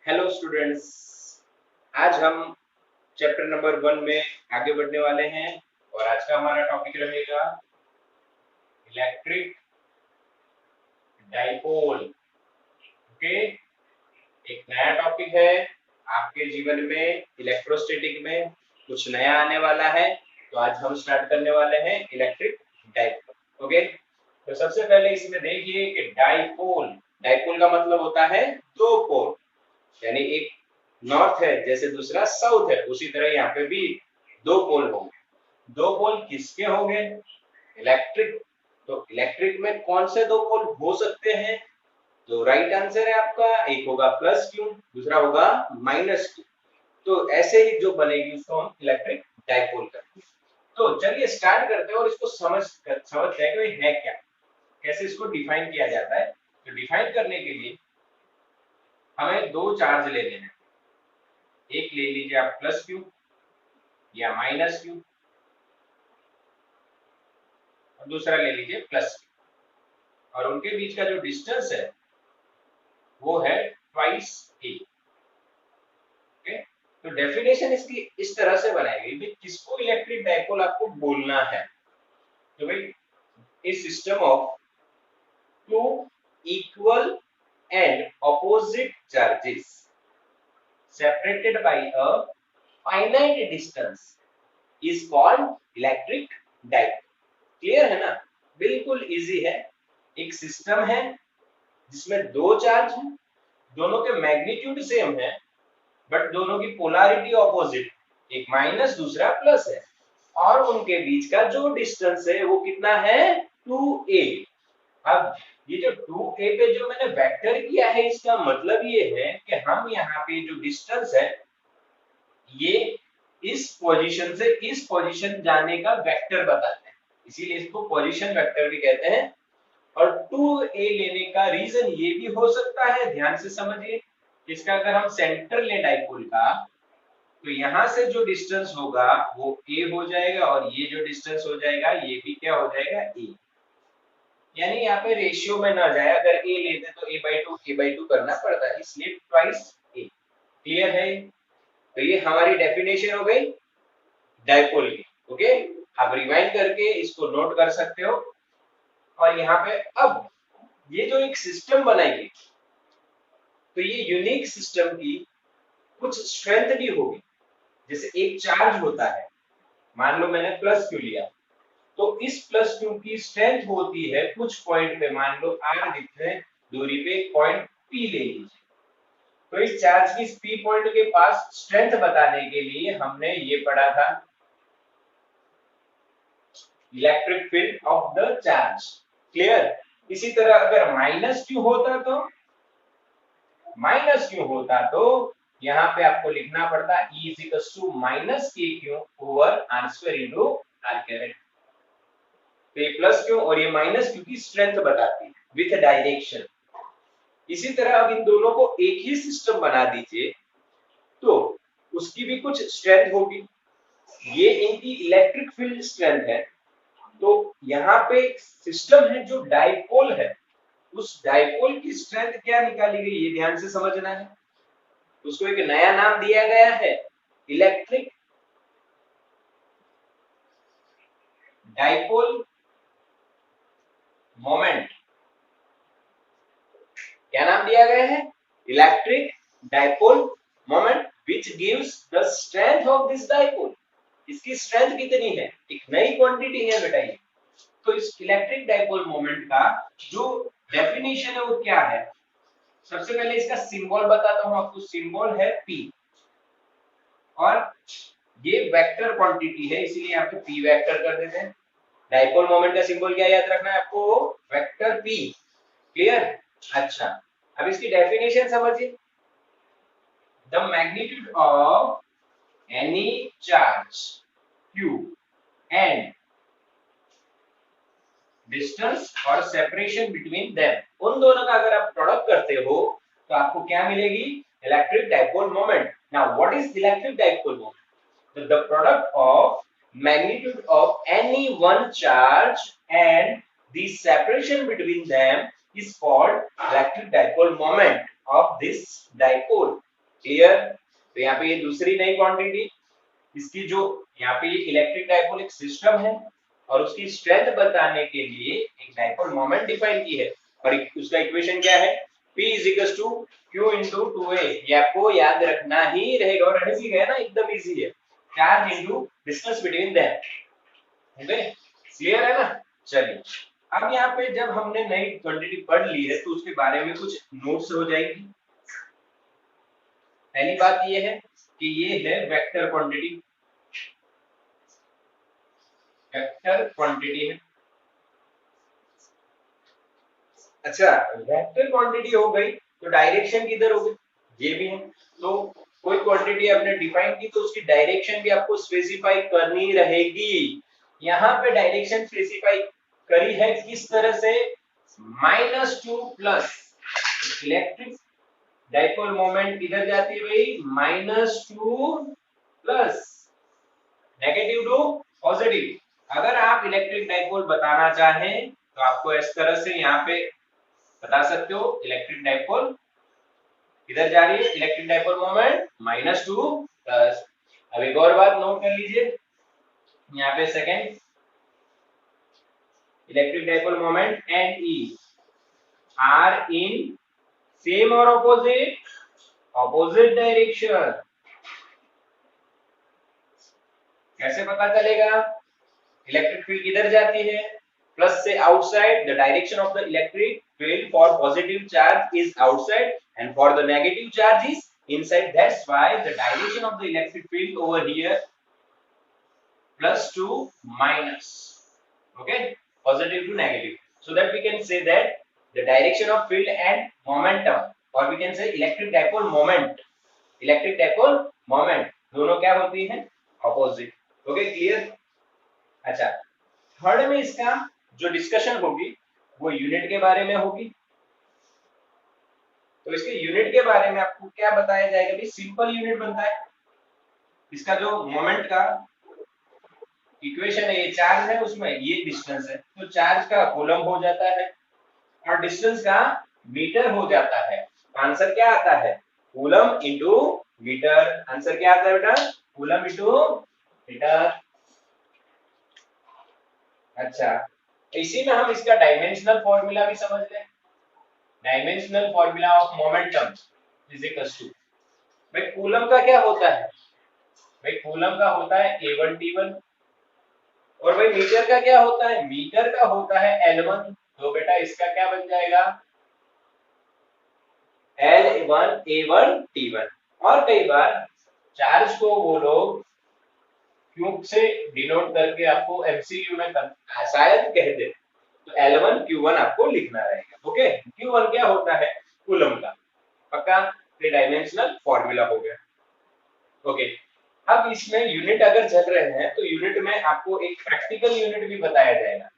Hello students. आज हम chapter number 1 में आगे बढ़ने वाले हैं और आज का हमारा टॉपिक रहेगा इलेक्ट्रिक डाइपोल। ओके, एक नया टॉपिक है आपके जीवन में। इलेक्ट्रोस्टैटिक में कुछ नया आने वाला है, तो आज हम स्टार्ट करने वाले हैं इलेक्ट्रिक डाइपोल। ओके, तो सबसे पहले इसमें देखिए कि डाइपोल डाइपोल का मतलब होता है दो पोल, यानी एक नॉर्थ है जैसे दूसरा साउथ है, उसी तरह यहाँ पे भी दो पोल होंगे। दो पोल किसके होंगे? इलेक्ट्रिक। तो इलेक्ट्रिक में कौन से दो पोल हो सकते हैं? तो राइट आंसर है आपका, एक होगा प्लस क्यू, दूसरा होगा माइनस क्यू। तो ऐसे ही जो बनेगी उसको हम इलेक्ट्रिक डाइपोल करते हैं। तो चलिए स्टार्ट करते हैं और इसको समझते हैं कि है क्या, कैसे इसको डिफाइन किया जाता है। तो डिफाइन करने के लिए हमें दो चार्ज लेने हैं। एक ले लीजिए आप प्लस क्यू या माइनस क्यू, और दूसरा ले लीजिए प्लस क्यू, और उनके बीच का जो डिस्टेंस है वो है ट्वाइस ए। ओके, तो डेफिनेशन इसकी इस तरह से बनाएगी कि किसको इलेक्ट्रिक डाइपोल आपको बोलना है। तो भाई इस system of two equal and opposite charges separated by a finite distance is called electric dipole। Clear है ना? बिल्कुल इजी है। एक सिस्टम है जिसमें दो चार्ज हैं, दोनों के मैग्नीट्यूड सेम है, बट दोनों की पोलैरिटी ऑपोजिट, एक माइनस दूसरा प्लस है, और उनके बीच का जो डिस्टेंस है वो कितना है? 2a। अब ये जो 2a पे जो मैंने वेक्टर किया है, इसका मतलब ये है कि हम यहाँ पे जो डिस्टेंस है ये इस पोजीशन से इस पोजीशन जाने का वेक्टर बताते हैं, इसीलिए इसको पोजीशन वेक्टर भी कहते हैं। और 2a लेने का रीजन ये भी हो सकता है, ध्यान से समझिए, इसका अगर हम सेंटर ले डाइपोल का, तो यहां से जो डिस्टेंस होगा वो a हो जाएगा, और ये जो डिस्टेंस हो जाएगा ये भी क्या हो जाएगा? a। यानी यहाँ पे रेशियो में ना जाए, अगर a लेते तो a/2 करना पड़ता है, इसलिए ट्वाइस a। क्लियर है? तो ये हमारी डेफिनेशन हो गई डाइपोल की। ओके, आप रिवाइंड करके इसको नोट कर सकते हो। और यहाँ पे अब ये जो एक सिस्टम बनाएगी, तो ये यूनिक सिस्टम की कुछ स्ट्रेंथ भी होगी। जैसे एक चार्ज होता है, मान लो मैंने प्लस क्यू लिया, तो इस प्लस क्यू की स्ट्रेंथ होती है कुछ पॉइंट पे, मान लो r जितने दूरी पे पॉइंट p ले लीजिए। तो इस चार्ज की p पॉइंट के पास स्ट्रेंथ बताने के लिए हमने ये पढ़ा था, electric field of the charge. Clear? इसी तरह अगर माइनस क्यू होता तो यहाँ पे आपको लिखना पड़ता E is equal to minus K Q over R square into R caret. तो ये प्लस क्यू और ये माइनस क्यू की स्ट्रेंथ बताती है विथ डायरेक्शन। इसी तरह अब इन दोनों को एक ही सिस्टम बना दीजिए, तो उसकी भी कुछ स्ट्रेंथ होगी। ये इनकी इलेक्ट्रिक फील्ड स्ट्रेंथ है। तो यहाँ पे एक सिस्टम है जो डाइपोल है, उस डाइपोल की स्ट्रेंथ क्या निकाली गई, ये ध्यान से समझना है। उसको एक नया नाम दिया गया है, इलेक्ट्रिक डाइपोल मोमेंट। क्या नाम दिया गया है? Electric dipole moment which gives the strength of this dipole. इसकी स्ट्रेंथ कितनी है? एक नई क्वांटिटी है बेटा ये। तो इस इलेक्ट्रिक डाइपोल मोमेंट का जो डेफिनेशन है वो क्या है? सबसे पहले इसका सिंबल बताता हूं आपको। सिंबल है p, और ये वेक्टर क्वांटिटी है, इसीलिए आपको p वेक्टर कर देते हैं। डाइपोल मोमेंट का सिंबल क्या याद रखना है आपको? Vector p। क्लियर? अच्छा, अब इसकी डेफिनेशन समझिए। The magnitude of any charge q and distance और सेपरेशन बिटवीन देम, उन दोनों का अगर आप प्रोडक्ट करते हो तो आपको क्या मिलेगी? Electric dipole moment. Now what is electric dipole moment? the product of magnitude of any one charge and the separation between them is called electric dipole moment of this dipole। Clear. तो यहाँ पे ये दूसरी नई quantity, इसकी जो यहाँ पे ये इलेक्ट्रिक डाइपोल एक सिस्टम है और उसकी स्ट्रेंथ बताने के लिए एक डाइपोल मोमेंट डिफाइन की है और उसका इक्वेशन क्या है, P is equal to Q into 2A। ये आपको याद रखना ही रहेगा और रह भी गया ना, एकदम इजी है, charge into distance between them. Okay, clear है ना। चलिए अब यहाँ पे जब हमने नई क्वांटिटी पढ़ ली है तो उसके बारे में कुछ नोट्स हो जाएगी। पहली बात ये है कि ये है वेक्टर क्वांटिटी, वेक्टर क्वांटिटी है। अच्छा, वेक्टर क्वांटिटी हो गई तो डायरेक्शन किधर होगी, ये भी है। तो कोई क्वांटिटी आपने डिफाइन की तो उसकी डायरेक्शन भी आपको स्पेसिफाई करनी रहेगी। यहाँ पे डायरेक्शन स्पेसिफाई करी है किस तरह से, -2 प्लस इलेक्ट्रिक डाइपोल मोमेंट किधर जाती है भाई, -2 प्लस -2 पॉजिटिव। अगर आप इलेक्ट्रिक डाइपोल बताना चाहें तो आपको इस तरह से यहाँ पे बता सकते हो, इलेक्ट्रिक डाइपोल किधर जा रही है, इलेक्ट्रिक डाइपोल मोमेंट -2 प्लस। अब एक और बात नोट कर लीजिए यहाँ पे, second electric dipole moment and E are in same और ऑपोजिट डायरेक्शन। कैसे पता चलेगा, इलेक्ट्रिक फील्ड किधर जाती है, प्लस से outside, the direction of the electric field for positive charge is outside and for the negative charge is inside. That's why the direction of the electric field over here plus to minus, okay, positive to negative, so that we can say that the direction of field and momentum, or we can say electric dipole moment, electric dipole moment दोनों क्या होती हैं, opposite. okay, clear। अच्छा, third में इसका जो discussion होगी वो यूनिट के बारे में होगी। तो इसके यूनिट के बारे में आपको क्या बताया जाएगा भाई, सिंपल यूनिट बनता है इसका, जो मोमेंट का इक्वेशन है, ये चार्ज है उसमें ये डिस्टेंस है, तो चार्ज का कूलम हो जाता है और डिस्टेंस का मीटर हो जाता है। आंसर क्या आता है, कूलम इनटू मीटर। आंसर क्या आता है बेटा, कूलम इनटू मीटर। अच्छा, इसी में हम इसका डायमेंशनल फॉर्मूला भी समझ लें। Dimensional formula of momentum is equal to, भाई कूलम का क्या होता है, भाई कूलम का होता है A1 T1, और भाई मीटर का क्या होता है, मीटर का होता है L1। तो बेटा इसका क्या बन जाएगा, L1 A1 T1। और कई बार चार्ज को वो लोग क्यूब से डिनोट करके आपको एमसीक्यू में शायद कह दे, तो L1 Q1 आपको लिखना रहेगा। ओके, Q1 क्या होता है, कूलम का, पक्का, थ्री डायमेंशनल फॉर्मूला हो गया। ओके, अब इसमें यूनिट अगर चल रहे हैं तो यूनिट में आपको एक प्रैक्टिकल यूनिट भी बताया जाएगा।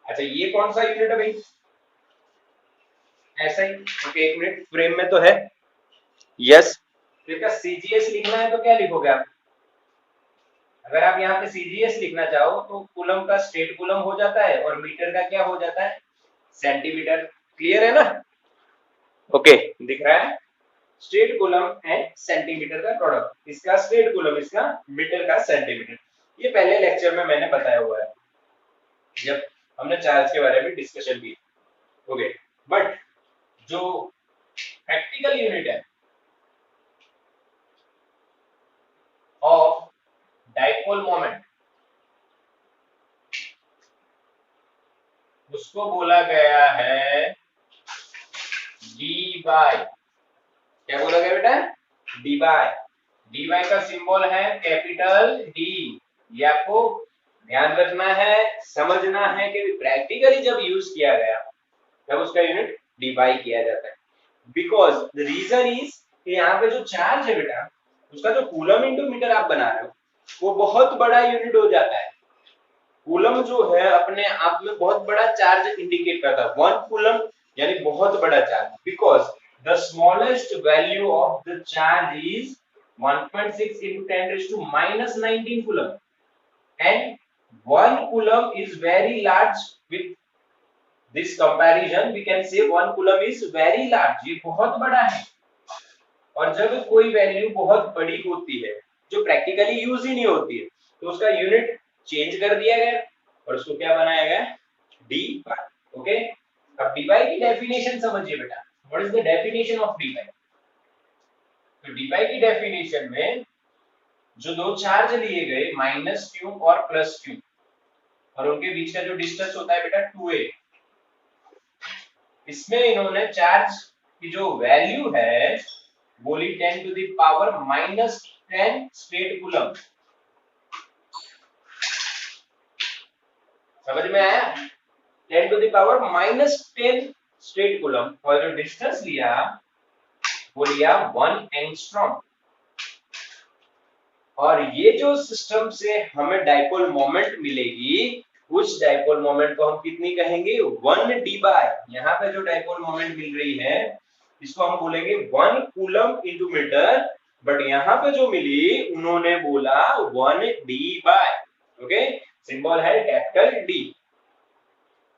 अच्छा, ये कौन सा यूनिट है भाई, ऐसा ही। ओके, एक मिनट, फ्रेम में तो है, यस। तो इसका सीजीएस लिखना है तो क्या लिखोगे आप, अगर आप यहाँ पे सीजीएस लिखना चाहो तो कूलम का स्टेट कूलम हो जाता है और मीटर का क्या हो जाता है, सेंटीमीटर। क्लियर है ना। ओके, दिख रहा है, स्टेट कूलम एंड सेंटीमीटर का प्रोडक्ट, इसका स्टेट कूलम, इसका मीटर का सेंटीमीटर। ये पहले लेक्चर में मैंने बताया हुआ है जब हमने चार्ज के बारे में डिस्कशन की। ओके, बट जो प्रैक्टिकल यूनिट है ऑफ डाइपोल मोमेंट, उसको बोला गया है डी बाय, क्या बोला गया बेटा, डी बाय। डी बाय का सिंबल है कैपिटल डी। ये आपको ध्यान रखना है, समझना है कि प्रैक्टिकली जब यूज किया गया तब उसका यूनिट डी बाय किया जाता है। बिकॉज द रीजन इज कि यहाँ पे जो चार्ज है बेटा, उसका जो कूलम इंटू मीटर आप बना रहे हो वो बहुत बड़ा यूनिट हो जाता है। कूलम जो है अपने आप में बहुत बड़ा चार्ज इंडिकेट करता है, 1 कूलम यानी बहुत बड़ा charge, because the smallest value of the charge is 1.6 into 10 raised to -19 coulomb, and 1 coulomb is very large. With this comparison we can say 1 coulomb is very large, ये बहुत बड़ा है। और जब कोई वैल्यू बहुत बड़ी होती है जो प्रैक्टिकली यूज ही नहीं होती है तो उसका यूनिट चेंज कर दिया गया और उसको क्या बनाया गया, डी बाई। ओके, अब डी बाई की डेफिनेशन समझिए बेटा, what is the definition of D by. तो डी बाई की डेफिनेशन में जो दो चार्ज लिए गए माइनस क्यू और प्लस क्यू और उनके बीच का जो डिस्टेंस होता है बेटा 2a, इसमें इन्होंने चार्ज की जो वैल्यू है बोली 10 to the power -10 straight coulomb. समझ में आया, 10 to the power -10 straight coulomb और जो डिस्टेंस लिया वो लिया 1 एंगस्ट्रॉम। और ये जो सिस्टम से हमें डाइपोल मोमेंट मिलेगी उस डाइपोल मोमेंट को हम कितनी कहेंगे, 1 डी बाय। यहाँ पे जो डाइपोल मोमेंट मिल रही है इसको हम बोलेंगे 1 कूलम इंटू मीटर, बट यहाँ पे जो मिली उन्होंने बोला 1 डी बाय। ओके, सिंबल है कैपिटल डी।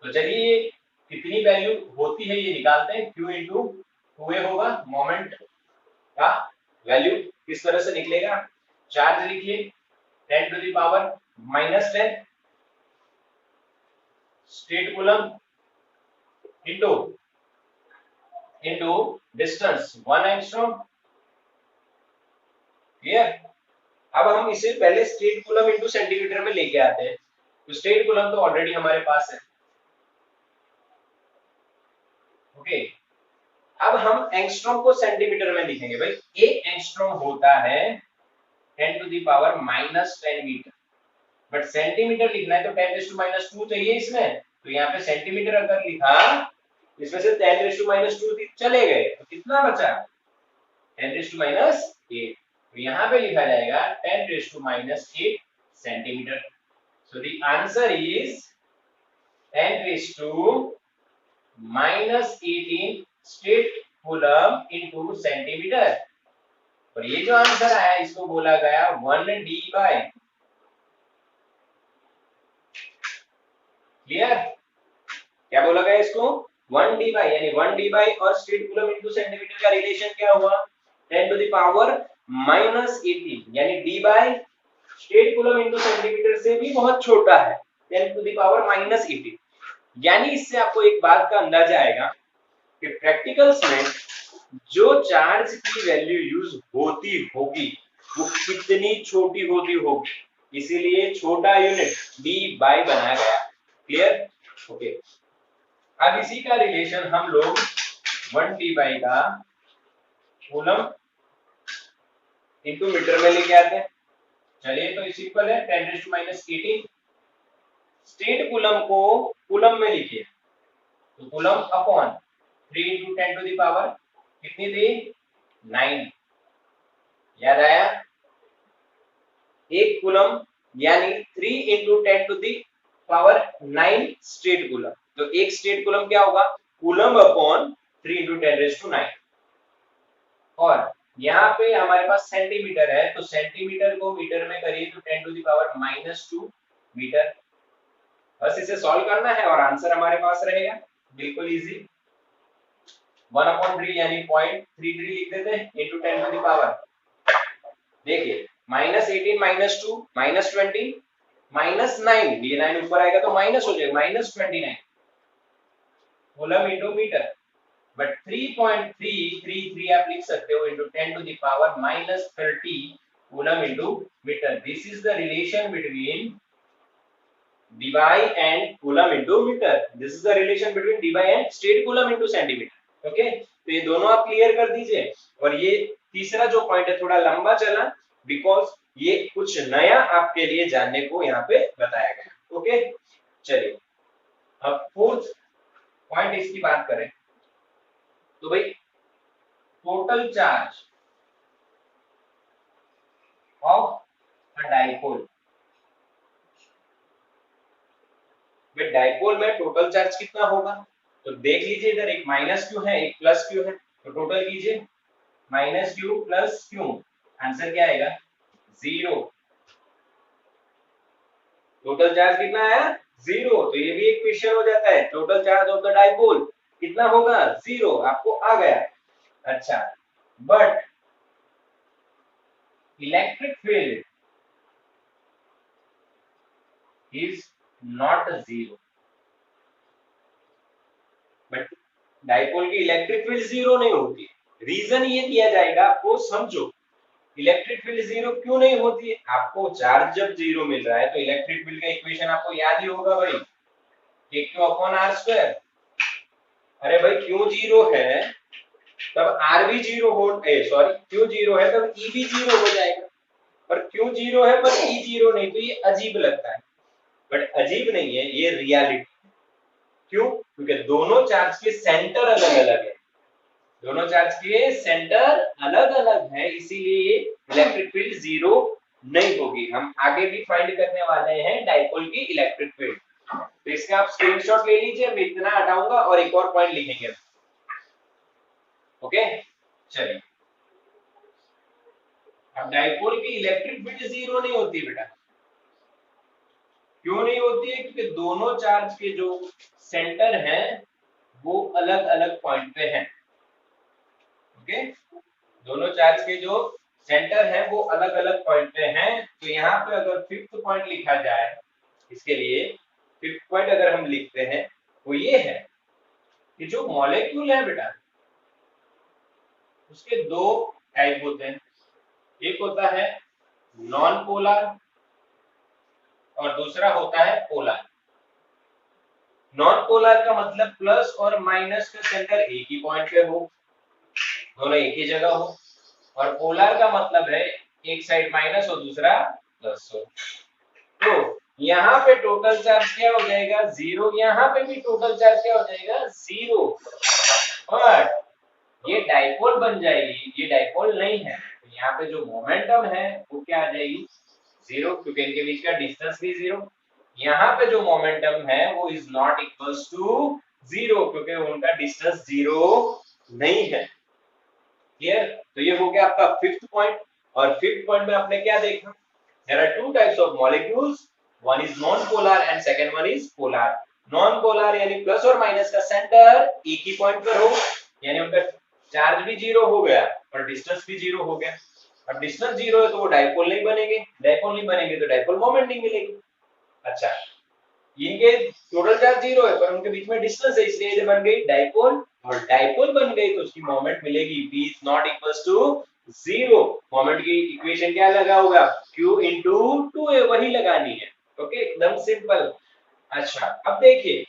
तो चलिए कितनी वैल्यू होती है ये निकालते हैं, Q इंटू 2a होगा मोमेंट का वैल्यू किस तरह से निकलेगा, चार्ज लिखिए 10 to the power -10 straight coulomb into distance 1 angstrom. Clear. अब हम इसे पहले स्ट्रेट कूलम इंटू सेंटीमीटर में लेके आते हैं। तो स्ट्रेट कूलम तो ऑलरेडी हमारे पास है। ओके, अब हम एंगस्ट्रॉम को सेंटीमीटर में लिखेंगे। भाई एक एंगस्ट्रॉम होता है 10 to the power -10 metre, but centimetre लिखना है तो 10⁻²² चाहिए इसमें। तो यहाँ पे सेंटीमीटर अगर लिखा इसमें से 10⁻² चले गए तो कितना बचा, 10⁻8। तो यहाँ पे लिखा जाएगा 10⁻8 centimetre. So the answer is 10⁻18 straight coulomb into centimetre. और ये जो आंसर आया इसको बोला गया 1 डी बाय। क्लियर, क्या बोला गया इसको, 1 डी बाय, यानी 1 डी बाय और स्ट्रेट कूलम इनटू सेंटीमीटर का रिलेशन क्या हुआ, 10 टू द पावर -18, यानी debye straight coulomb into centimetre से भी बहुत छोटा है, 10 टू द पावर -18। यानी इससे आपको एक बात का अंदाजा आएगा कि प्रैक्टिकल्स में जो चार्ज की वैल्यू यूज होती होगी वो कितनी छोटी होती होगी, इसीलिए छोटा यूनिट डी बाय बनाया गया। क्लियर। ओके, अब इसी का रिलेशन हम लोग 1 डी बाय का कूलम इंटू मीटर में लेके आते हैं। चलिए तो इस इक्वल है 10⁻18। स्ट्रेट कूलम को कूलम में लिखिए तो coulomb upon 3 into 10 to the power कितनी थी, 9। याद आया, एक कूलम यानी 3 into 10 to the power 9 straight coulomb. तो एक स्ट्रेट कूलम क्या होगा, कूलम अपॉन 3 इंटू 10⁻9। और यहाँ पे हमारे पास सेंटीमीटर है तो सेंटीमीटर को मीटर में करिए तो 10 टू द पावर -2 मीटर। बस इसे सॉल्व करना है और आंसर हमारे पास रहेगा, बिल्कुल इजी। 1/3 यानी 0.33 लिख देते हैं इंटू 10 टू द पावर। देखिए -18 -2 -20 -9, ये 9 ऊपर आएगा तो माइनस हो जाएगा, -29 कूलम इंटू मीटर। बट 3.333 आप लिख सकते हो into 10 to the power -30 coulomb into metre. This is the relation between D by and coulomb into metre. This is the relation between D by and straight coulomb into centimetre. Okay, तो ये दोनों आप clear कर दीजिए। और ये तीसरा जो पॉइंट है थोड़ा लंबा चला बिकॉज ये कुछ नया आपके लिए जानने को यहाँ पे बताया गया। ओके, चलिए अब फोर्थ पॉइंट इसकी बात करें तो भाई total charge of a dipole. Dipole में टोटल चार्ज कितना होगा, तो देख लीजिए इधर एक माइनस क्यू है एक प्लस क्यू है, तो टोटल कीजिए -q + q, आंसर क्या आएगा 0। टोटल चार्ज कितना आया 0। तो ये भी एक क्वेश्चन हो जाता है, total charge of the dipole कितना होगा 0, आपको आ गया। अच्छा, but electric field is not zero, but dipole की इलेक्ट्रिक फील्ड जीरो नहीं होती। रीजन ये दिया जाएगा आपको, समझो। इलेक्ट्रिक फील्ड जीरो क्यों नहीं होती है? आपको चार्ज जब जीरो मिल रहा है तो इलेक्ट्रिक फील्ड का इक्वेशन आपको याद ही होगा भाई, Q अपॉन आर स्क्वायर। अरे भाई क्यों जीरो है तब आर भी जीरो हो, सॉरी क्यों जीरो है तब ई भी जीरो हो जाएगा, पर क्यों जीरो है पर ई जीरो नहीं, तो ये अजीब लगता है, बट अजीब नहीं है, ये रियलिटी। क्यों? क्योंकि दोनों चार्ज के सेंटर अलग अलग है, दोनों चार्ज के सेंटर अलग अलग है, इसीलिए इलेक्ट्रिक फील्ड जीरो नहीं होगी। हम आगे भी फाइंड करने वाले हैं डाइपोल की इलेक्ट्रिक फील्ड, तो इसका आप स्क्रीनशॉट ले लीजिए, मैं इतना हटाऊंगा और एक और पॉइंट लिखेंगे। ओके चलिए, अब डाइपोल की इलेक्ट्रिक फील्ड जीरो नहीं होती बेटा। क्यों नहीं होती है? क्योंकि दोनों चार्ज के जो सेंटर हैं वो अलग अलग पॉइंट पे हैं। ओके, दोनों चार्ज के जो सेंटर है वो अलग अलग पॉइंट पे हैं, तो यहाँ पे अगर फिफ्थ पॉइंट लिखा जाए, इसके लिए फिफ्थ पॉइंट अगर हम लिखते हैं वो ये है कि जो मॉलिक्यूल है बेटा उसके दो टाइप होते हैं, एक होता है नॉन पोलर और दूसरा होता है पोलर। नॉन पोलर का मतलब प्लस और माइनस का सेंटर एक ही पॉइंट पे हो, दोनों एक ही जगह हो, और पोलर का मतलब है एक साइड माइनस और दूसरा प्लस हो। तो यहाँ पे टोटल चार्ज क्या हो जाएगा? जीरो। यहाँ पे भी टोटल चार्ज क्या हो जाएगा? जीरो। बट ये डाइपोल बन जाएगी, ये डाइपोल नहीं है, तो यहाँ पे जो मोमेंटम है वो क्या आ जाएगी? जीरो, क्योंकि इनके बीच का डिस्टेंस भी जीरो। यहाँ पे जो मोमेंटम है वो is not equals to zero, क्योंकि उनका डिस्टेंस जीरो नहीं है। क्लियर? तो ये हो गया आपका फिफ्थ पॉइंट। और फिफ्थ पॉइंट में आपने क्या देखा? There are two types of molecules. One is non-polar and second one is polar. Non-polar यानी प्लस और माइनस का सेंटर एक ही पॉइंट पर हो, यानी उनका चार्ज भी जीरो हो गया और डिस्टेंस भी जीरो हो गया। अब डिस्टेंस जीरो है तो वो डाइपोल नहीं बनेंगे, डाइपोल नहीं बनेंगे तो डाइपोल मोमेंट नहीं मिलेगी। अच्छा, इनके टोटल चार्ज जीरो है पर उनके बीच में डिस्टेंस है, इसलिए ये बन गई डाइपोल, और डाइपोल बन गई तो उसकी मोमेंट मिलेगी v is not equals to zero. Moment की इक्वेशन क्या लगा होगा? q इंटू 2a, वही लगानी है। ओके, एकदम सिंपल। अच्छा, अब देखिए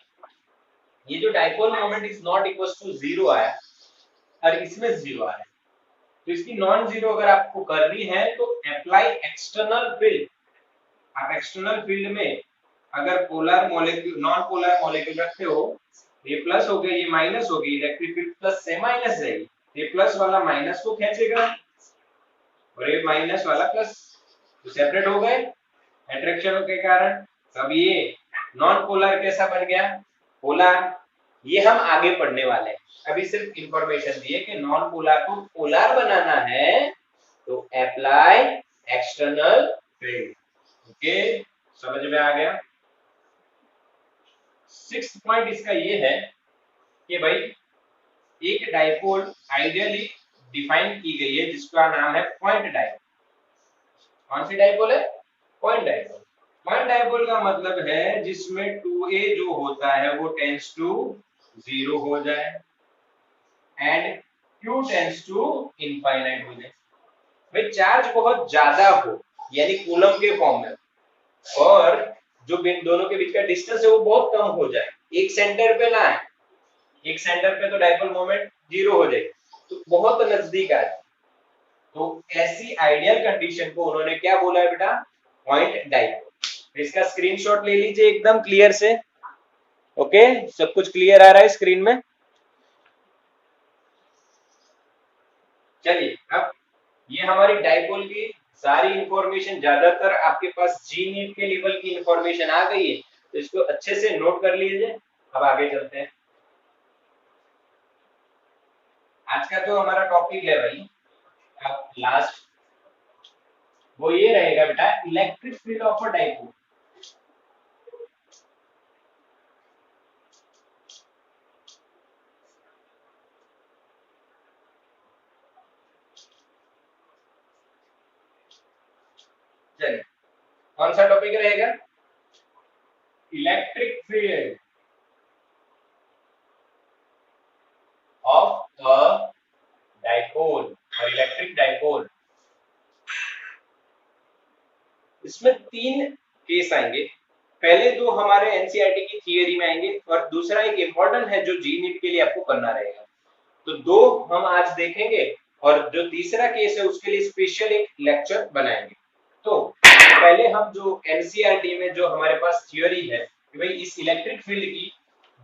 ये जो dipole moment is not equals to zero आया और इसमें जीरो आया, तो इसकी नॉन जीरो अगर आपको करनी है तो अप्लाई एक्सटर्नल फील्ड। आप एक्सटर्नल फील्ड में अगर polar molecule non polar molecule रखते हो, ये प्लस हो गया ये माइनस हो गई, इलेक्ट्रिक फील्ड प्लस से माइनस जाएगी, ये प्लस वाला माइनस को खींचेगा और ये माइनस वाला प्लस, तो सेपरेट हो गए अट्रैक्शन के कारण। अब ये नॉन पोलर कैसा बन गया? पोलर। ये हम आगे पढ़ने वाले हैं, अभी सिर्फ इंफॉर्मेशन दी है कि नॉन पोलर को पोलर बनाना है तो अप्लाई एक्सटर्नल फील्ड। ओके, समझ में आ गया? सिक्स्थ पॉइंट इसका ये है कि भाई एक डाइपोल आइडियली डिफाइन की गई है जिसका नाम है पॉइंट डाइपोल। कौन सी डाइपोल है? Point dipole. पॉइंट डाइपोल का मतलब है जिसमें 2a जो होता है वो टेंड्स टू जीरो हो जाए and q tends to infinite हो जाए। भाई चार्ज बहुत ज्यादा हो यानी कूलम के फॉर्म में, और जो दोनों के बीच का डिस्टेंस है वो बहुत कम हो जाए, एक सेंटर पे ना है, एक सेंटर पे तो डाइपोल मोमेंट जीरो हो जाएगी, तो बहुत नजदीक आ जाए, तो ऐसी आइडियल कंडीशन को उन्होंने क्या बोला है बेटा? Point dipole. इसका स्क्रीनशॉट ले लीजिए एकदम क्लियर से। ओके, सब कुछ क्लियर आ रहा है स्क्रीन में? चलिए, अब ये हमारी डाइपोल की सारी इंफॉर्मेशन, ज्यादातर आपके पास जी नीट के लेवल की इंफॉर्मेशन आ गई है, तो इसको अच्छे से नोट कर लीजिए। अब आगे चलते हैं। आज का जो हमारा टॉपिक है भाई, अब लास्ट वो ये रहेगा बेटा, electric field of a dipole. चलिए कौन सा टॉपिक रहेगा? Electric field of a dipole और इलेक्ट्रिक डाइपोल। इसमें 3 केस आएंगे। पहले 2 हमारे एनसीईआरटी की थियरी में आएंगे और दूसरा एक इम्पोर्टेंट है जो जी नीट के लिए आपको करना रहेगा। तो 2 हम आज देखेंगे और जो तीसरा केस है उसके लिए स्पेशल एक लेक्चर बनाएंगे। तो पहले हम जो एनसीईआरटी में जो हमारे पास थियरी है कि भाई इस इलेक्ट्रिक फील्ड की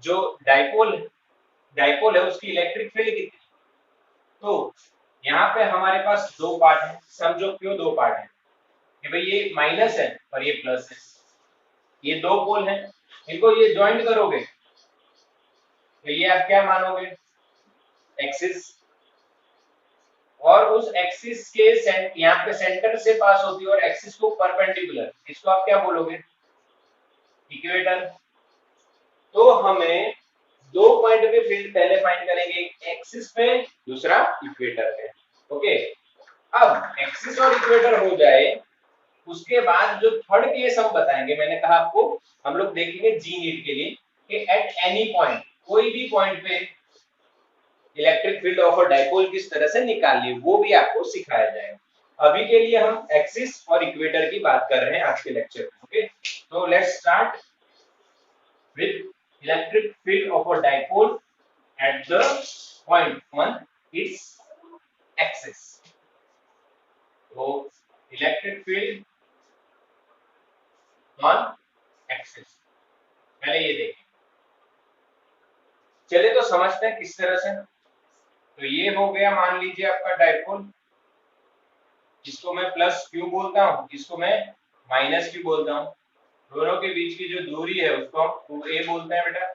जो डाइपोल है उसकी इलेक्ट्रिक फील्ड कितनी, तो यहाँ पे हमारे पास 2 पार्ट है। समझो क्यों 2 पार्ट है कि भाई ये माइनस है और ये प्लस है, ये 2 पोल हैं, इनको ये ज्वाइंट करोगे तो ये आप क्या मानोगे? एक्सिस। और उस एक्सिस के यहाँ पे सेंटर से पास होती है और एक्सिस को परपेंडिकुलर, इसको आप क्या बोलोगे? इक्वेटर। तो हमें 2 पॉइंट पे फील्ड पहले फाइंड करेंगे, एक एक्सिस पे दूसरा इक्वेटर पे। ओके, अब एक्सिस और इक्वेटर हो जाए उसके बाद जो थर्ड केस हम बताएंगे, मैंने कहा आपको हम लोग देखेंगे जी नीट के लिए कि एट एनी पॉइंट, कोई भी पॉइंट पे electric field of a dipole किस तरह से निकालिए वो भी आपको सिखाया जाएगा। अभी के लिए हम एक्सिस और इक्वेटर की बात कर रहे हैं आज के लेक्चर में। ओके, तो let's start with electric field of a dipole at the point on its axis। तो इलेक्ट्रिक फील्ड ऑन एक्सिस पहले ये देखें। चलिए तो समझते हैं किस तरह से। तो ये हो गया, मान लीजिए आपका डाइपोल, इसको मैं प्लस क्यू बोलता हूँ, इसको मैं माइनस क्यू बोलता हूँ। दोनों के बीच की जो दूरी है उसको हम 2a बोलते हैं बेटा,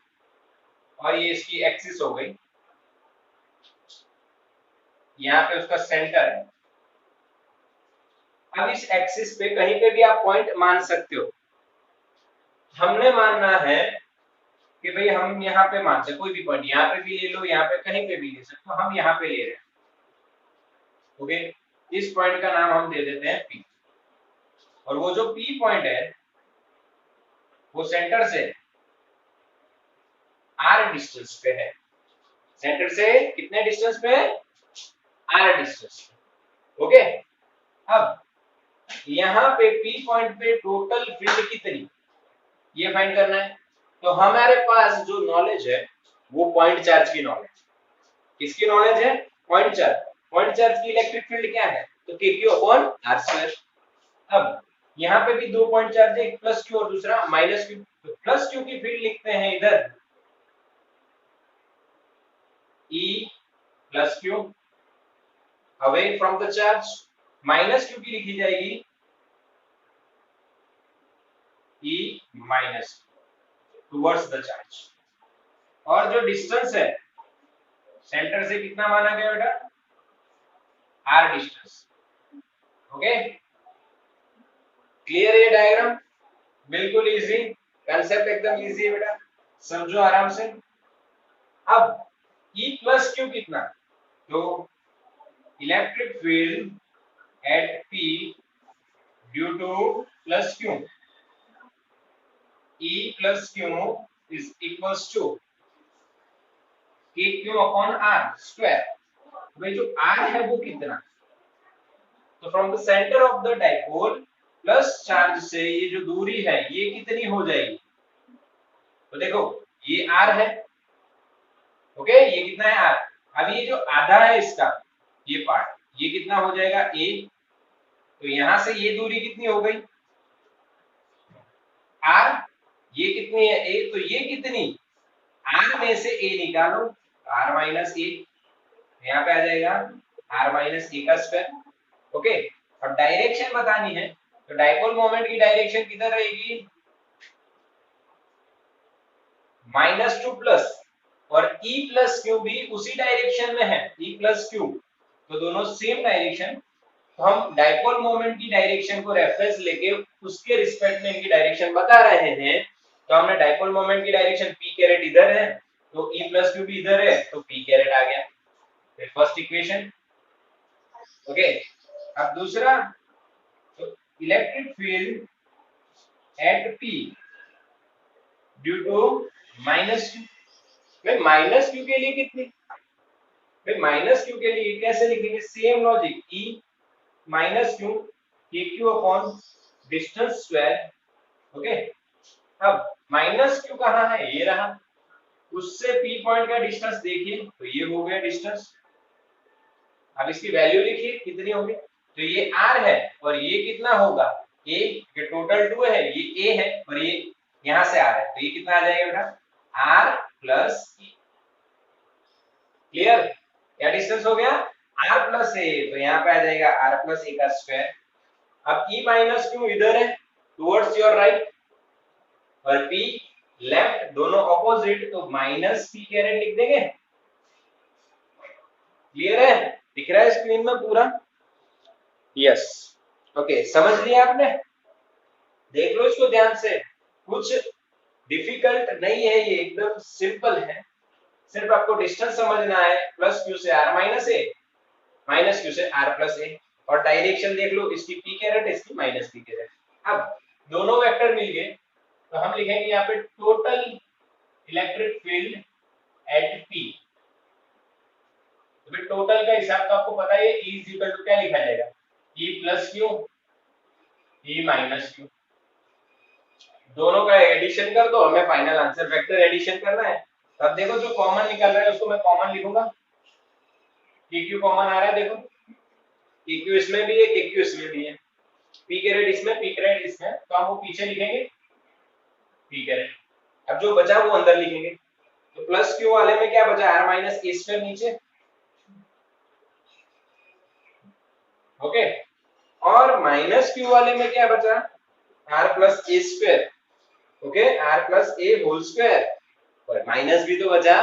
और ये इसकी एक्सिस हो गई, यहाँ पे उसका सेंटर है। अब इस एक्सिस पे कहीं पे भी आप पॉइंट मान सकते हो। हमने मानना है कि भाई हम यहाँ पे मानते कोई भी पॉइंट, यहाँ पे भी ले लो, यहाँ पे कहीं पे भी ले सकते हो, हम यहाँ पे ले रहे हैं। ओके, इस पॉइंट का नाम हम दे देते हैं P। और वो जो P पॉइंट है वो सेंटर से R डिस्टेंस पे है। सेंटर से कितने डिस्टेंस पे है? R distance. ओके, अब यहाँ पे P पॉइंट पे टोटल फील्ड कितनी, ये फाइंड करना है। तो हमारे पास जो नॉलेज है वो पॉइंट चार्ज की नॉलेज। किसकी नॉलेज है? Point charge. पॉइंट चार्ज की इलेक्ट्रिक फील्ड क्या है? तो kq अपॉन r²। अब यहाँ पे भी 2 पॉइंट चार्ज है, एक प्लस क्यू और दूसरा माइनस क्यू। तो प्लस क्यू की फील्ड लिखते हैं इधर E plus Q away from the charge, minus Q की लिखी जाएगी E minus towards the charge. और जो डिस्टेंस है सेंटर से कितना माना गया बेटा? R distance. ओके, क्लियर है ये डायग्राम? बिल्कुल इजी, कंसेप्ट एकदम इजी है बेटा, समझो आराम से। अब E प्लस क्यू कितना? तो electric field at P due to plus Q, E plus Q is equals to kq upon r square. भाई जो r है वो कितना? तो from the centre of the dipole plus charge से ये जो दूरी है ये कितनी हो जाएगी? तो देखो ये r है। ओके, ये कितना है? r। अब ये जो आधा है इसका, ये पार्ट, ये कितना हो जाएगा? a। तो यहां से ये दूरी कितनी हो गई? r। ये कितनी है? a। तो ये कितनी? r में से a निकालो, r माइनस a, यहाँ पे आ जाएगा r माइनस a का स्क्वायर। ओके, और डायरेक्शन बतानी है तो डाइपोल मोमेंट की डायरेक्शन किधर रहेगी? माइनस टू प्लस, और E प्लस क्यू भी उसी डायरेक्शन में है, E प्लस क्यू, तो दोनों सेम डायरेक्शन। तो हम डाइपोल मोमेंट की डायरेक्शन को रेफरेंस लेके उसके रिस्पेक्ट में इनकी डायरेक्शन बता रहे हैं। तो हमने डाइपोल मोमेंट की डायरेक्शन P कैरेट इधर है तो E प्लस क्यू भी इधर है तो P कैरेट आ गया। फिर फर्स्ट इक्वेशन। ओके, अब दूसरा, तो electric field at P due to minus Q. भाई माइनस क्यू के लिए कितनी, भाई माइनस क्यू के लिए कैसे लिखेंगे, same logic, E minus Q K Q upon distance square. Okay, अब माइनस क्यू कहाँ है, ये रहा, उससे P पॉइंट का डिस्टेंस देखिए तो ये हो गया डिस्टेंस। अब इसकी वैल्यू लिखिए कितनी होगी, तो ये R है और ये कितना होगा A, ये टोटल 2 है, ये A है और ये यहां से R है, तो ये कितना आ जाएगा बेटा R प्लस A। क्लियर, क्या डिस्टेंस हो गया R प्लस A, तो यहाँ पे आ जाएगा R प्लस A का स्क्वायर। अब E माइनस क्यू इधर है टुवर्ड्स योर राइट और P लेफ्ट, दोनों ऑपोजिट, तो माइनस P कैरेट लिख देंगे। क्लियर है, दिख रहा है स्क्रीन में पूरा, यस ओके, समझ लिया आपने, देख लो इसको ध्यान से, कुछ डिफिकल्ट नहीं है, ये एकदम सिंपल है, सिर्फ आपको डिस्टेंस समझना है, प्लस क्यू से R minus A, minus Q से आर प्लस ए, और डायरेक्शन देख लो, इसकी पी कैरेट, इसकी माइनस पी कैरेट। अब दोनों वेक्टर मिल गए तो हम लिखेंगे यहाँ पे total electric field eight P. तो टोटल का हिसाब तो आपको पता है, E इज इक्वल टू क्या लिखा जाएगा, E plus Q E minus Q, दोनों का एडिशन कर दो, हमें फाइनल आंसर वेक्टर एडिशन करना है। अब देखो जो कॉमन निकल रहा है उसको मैं कॉमन लिखूंगा, के क्यू कॉमन आ रहा है, देखो के क्यू इसमें भी है, के क्यू इसमें भी है, पी कैरेट इसमें, पी कैरेट इसमें, तो हम वो पीछे लिखेंगे पी कैरेट। अब जो बचा वो अंदर लिखेंगे, तो प्लस क्यू वाले में क्या बचा, आर माइनस ए स्क्वायर नीचे, ओके, और माइनस क्यू वाले में क्या बचा, R plus A square, okay, R plus A whole square, और माइनस भी तो बचा,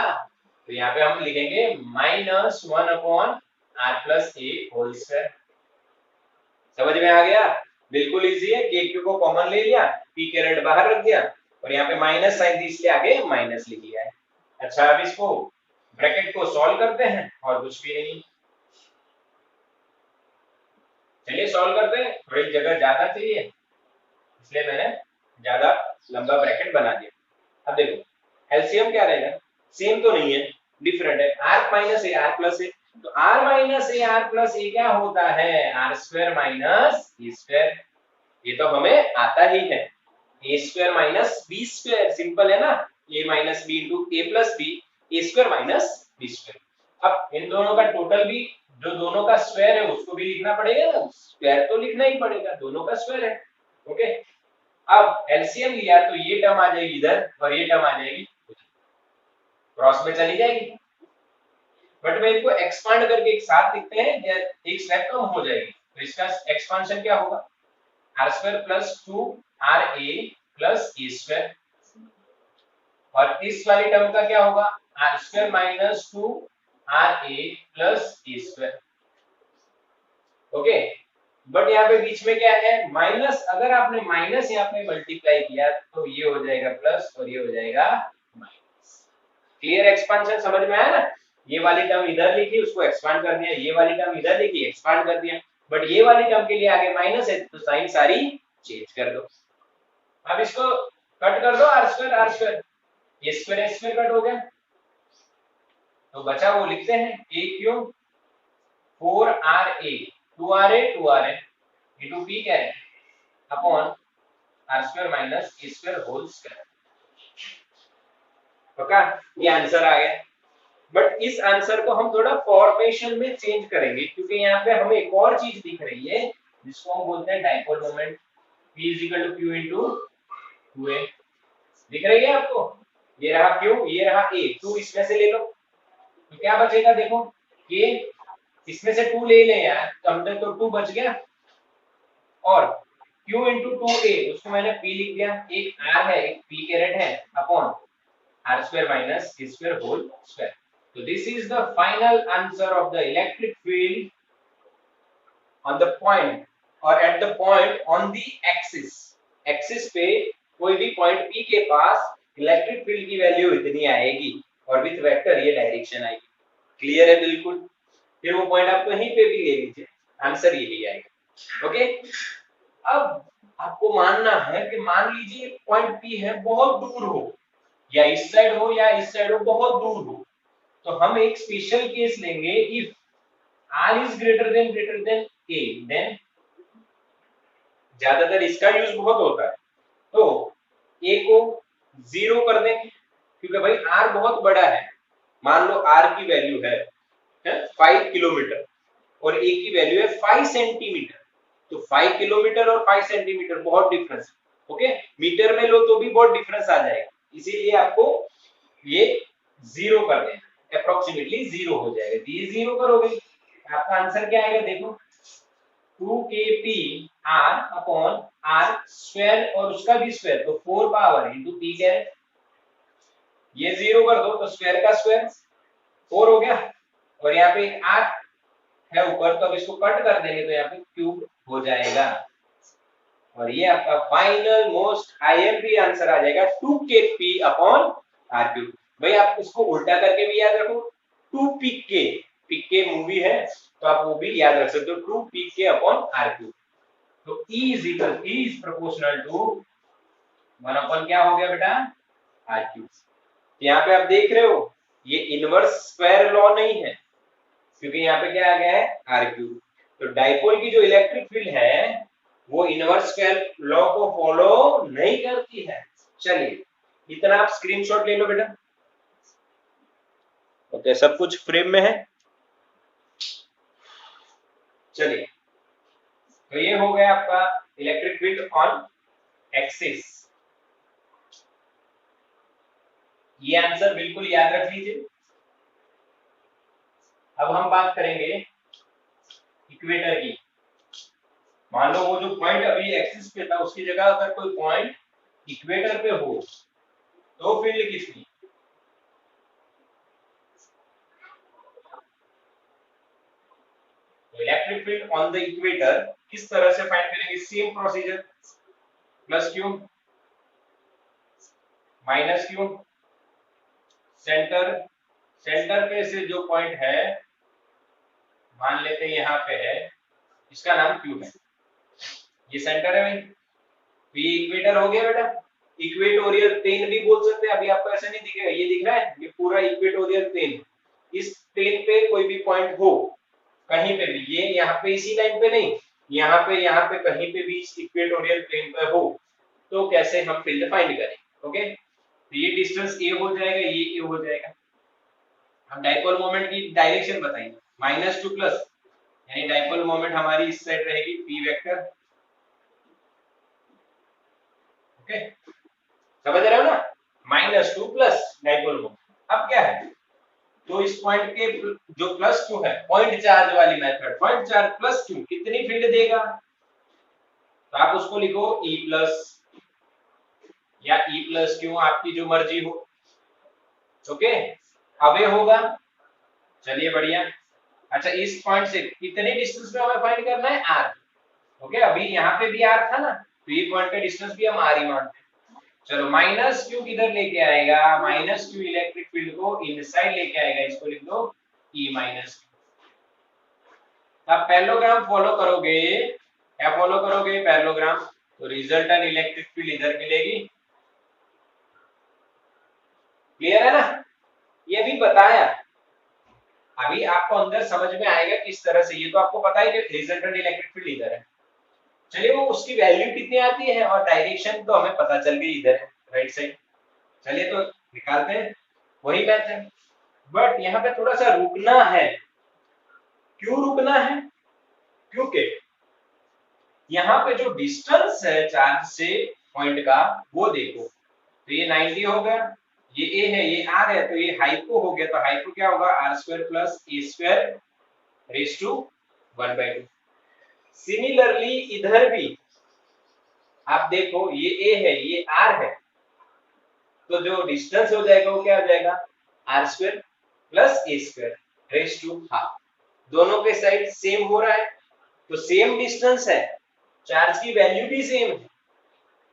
तो यहाँ पे हम लिखेंगे minus 1 upon R plus A whole square. समझ में आ गया, बिल्कुल इजी है, के क्यू को कॉमन ले लिया, पी कैरेट बाहर रख दिया और यहाँ पे माइनस साइन थी इसलिए आगे माइनस लिख लिया है। अच्छा, अब इसको ब्रैकेट को सॉल्व करते हैं, और कुछ भी नहीं, चलिए सॉल्व करते हैं, थोड़ी जगह ज्यादा चाहिए इसलिए मैंने ज्यादा लंबा ब्रैकेट बना दिया। अब देखो एलसीएम क्या रहेगा, सेम तो नहीं है, डिफरेंट है, R minus A R plus A, तो R minus A R plus A क्या होता है, R square minus A square, ये तो हमें आता ही है, A square minus B square, simple है ना, A minus B into A plus B, A square minus B square. अब इन दोनों का टोटल भी, जो दोनों का स्क्वायर है उसको भी लिखना पड़ेगा ना, स्क्वायर तो लिखना ही पड़ेगा, दोनों का स्क्वायर है, ओके। अब एलसीएम लिया तो ये टर्म आ जाएगी इधर और ये टर्म आ जाएगी क्रॉस में चली जाएगी, बट मैं इनको एक्सपांड करके एक साथ लिखते हैं, एक स्टेप कम हो जाएगी, तो इसका एक्सपांशन क्या होगा, R square plus 2 R A plus A square, और इस वाली टर्म का क्या होगा, R square minus 2 R A plus A square, okay. But यहाँ पे बीच में क्या है माइनस, अगर आपने माइनस यहाँ पे मल्टीप्लाई किया तो ये हो जाएगा प्लस और ये हो जाएगा माइनस। क्लियर, एक्सपांशन समझ में आया ना, ये वाली टर्म इधर लिखी उसको एक्सपांड कर दिया, ये वाली टर्म इधर लिखी एक्सपांड कर दिया, बट ये वाली टर्म के लिए आगे माइनस है तो साइन सारी चेंज कर दो। अब इसको कट कर दो, आर स्क्वायर ये स्क्वायर कट हो गया, तो बचा वो लिखते हैं A Q 4 R A 2 R A into P caret upon R square minus A square whole square, okay, ये आंसर आ गया। बट इस आंसर को हम थोड़ा फॉर्मेशन में चेंज करेंगे, क्योंकि यहाँ पे हमें एक और चीज दिख रही है जिसको हम बोलते हैं dipole moment, P is equal to Q into 2A, दिख रही है आपको, ये रहा Q, ये रहा A, 2 इसमें से ले लो तो क्या बचेगा, देखो ये इसमें से 2 ले लें यार, तो हमने तो 2 बच गया, और Q into 2A उसको मैंने P लिख दिया, एक R है एक P कैरेट है upon R square minus A square whole square. So this is the final answer of the electric field on the point or at the point on the axis. Axis पे कोई भी point P के पास electric field की value इतनी आएगी और with vector ये direction आएगी। क्लियर है बिल्कुल, फिर वो पॉइंट आप कहीं पे भी ले लीजिए, आंसर यही आएगा, ओके। अब आपको मानना है कि मान लीजिए पॉइंट पी है बहुत दूर हो, या इस साइड हो या इस साइड हो, बहुत दूर हो, तो हम एक स्पेशल केस लेंगे, if R is greater than A, then ज्यादातर इसका यूज बहुत होता है, तो ए को 0 कर देंगे, क्योंकि भाई आर बहुत बड़ा है। मान लो आर की वैल्यू है 5 किलोमीटर और ए की वैल्यू है 5 सेंटीमीटर, तो 5 किलोमीटर और 5 सेंटीमीटर बहुत डिफरेंस है। ओके, मीटर में लो तो भी बहुत डिफरेंस आ जाएगा, इसीलिए आपको ये 0 कर देना, अप्रोक्सीमेटली 0 हो जाएगा। तो ये 0 करोगे आपका आंसर क्या आएगा, देखो 2kp r upon r square और उसका भी स्क्वायर, तो 4 पावर इंटू p कैरेट, ये 0 कर दो तो स्क्वायर का स्क्वायर 4 हो गया, और यहाँ पे एक 8 है ऊपर, तो अब इसको कट कर देंगे तो यहाँ पे क्यूब हो जाएगा, और ये आपका फाइनल मोस्ट आईएमपी आंसर आ जाएगा 2kp अपॉन r क्यूब। भाई आप इसको उल्टा करके भी याद रखो, 2pk, pk मूवी है तो आप वो भी याद रख सकते हो, 2pk अपॉन r क्यूब। तो E is proportional to 1 upon क्या हो गया बेटा, r क्यूब। यहाँ पे आप देख रहे हो ये इनवर्स स्क्वायर लॉ नहीं है, क्योंकि यहाँ पे क्या आ गया है r क्यूब। तो डाइपोल की जो इलेक्ट्रिक फील्ड है वो इनवर्स स्क्वायर लॉ को फॉलो नहीं करती है। चलिए इतना आप स्क्रीनशॉट ले लो बेटा। ओके, सब कुछ फ्रेम में है। चलिए, तो ये हो गया आपका इलेक्ट्रिक फील्ड ऑन एक्सिस। ये आंसर बिल्कुल याद रख लीजिए। अब हम बात करेंगे इक्वेटर की। मान लो वो जो पॉइंट अभी एक्सिस पे था उसकी जगह अगर कोई पॉइंट इक्वेटर पे हो तो फील्ड किसकी, electric field on the equator किस तरह से फाइंड करेंगे, same procedure, plus Q minus Q, centre, centre पे से जो पॉइंट है मान लेते हैं यहाँ पे है, इसका नाम क्यू है, ये सेंटर है भाई, तो ये इक्वेटर हो गया बेटा। इक्वेटोरियल प्लेन भी बोल सकते हैं, अभी आपको ऐसा नहीं दिखेगा, ये दिख रहा है, ये पूरा इक्वेटोरियल प्लेन, इस प्लेन पे कोई भी पॉइंट हो कहीं पे भी, ये यहाँ पे इसी लाइन पे नहीं, यहाँ पे कहीं पे भी इक्वेटोरियल प्लेन पे हो, तो कैसे हम फील्ड फाइंड करें। ओके, तो ये डिस्टेंस ए हो जाएगा, ये ए हो जाएगा। अब डाइपोल मोमेंट की डायरेक्शन बताइए, माइनस टू प्लस, यानी डाइपोल मोमेंट हमारी इस साइड रहेगी पी वेक्टर। ओके, समझ रहे हो ना, minus two plus dipole moment. अब क्या है, तो इस पॉइंट के जो प्लस क्यू है, पॉइंट चार्ज वाली method, point charge plus Q कितनी फील्ड देगा, तो आप उसको लिखो ई प्लस या ई प्लस क्यू, आपकी जो मर्जी हो। ओके, अवे होगा, चलिए बढ़िया। अच्छा, इस पॉइंट से कितने डिस्टेंस पे हमें फाइंड करना है, आर। ओके, अभी यहाँ पे भी आर था ना, तो ये पॉइंट का डिस्टेंस भी हम आर ही मानते हैं। चलो, माइनस क्यू किधर लेके आएगा, माइनस क्यू इलेक्ट्रिक फील्ड को इनसाइड लेके आएगा, इसको लिख दो ई माइनस क्यू। आप पैरेललोग्राम फॉलो करोगे, क्या फॉलो करोगे, पैरेललोग्राम, तो रिजल्टेंट इलेक्ट्रिक फील्ड इधर मिलेगी। क्लियर है ना, ये भी बताया, अभी आपको अंदर समझ में आएगा किस तरह से, ये तो आपको पता है कि रिजल्टेंट इलेक्ट्रिक फील्ड इधर है। चलिए, वो उसकी वैल्यू कितनी आती है और डायरेक्शन तो हमें पता चल गई, इधर है राइट साइड। चलिए तो निकालते हैं, वही मैथ है, बट यहाँ पे थोड़ा सा रुकना है। क्यों रुकना है, क्योंकि यहाँ पे जो डिस्टेंस है चार्ज से पॉइंट का, वो देखो, तो ये 90 हो गया, ये ए है, ये आर है, तो ये हाइपो हो गया, तो हाइपो क्या होगा, R square plus A square raise to 1/2। Similarly इधर भी आप देखो, ये ए है, ये आर है, तो जो डिस्टेंस हो जाएगा वो क्या हो जाएगा, R square plus A square raise to half. दोनों के साइड सेम हो रहा है, तो सेम डिस्टेंस है, चार्ज की वैल्यू भी सेम है,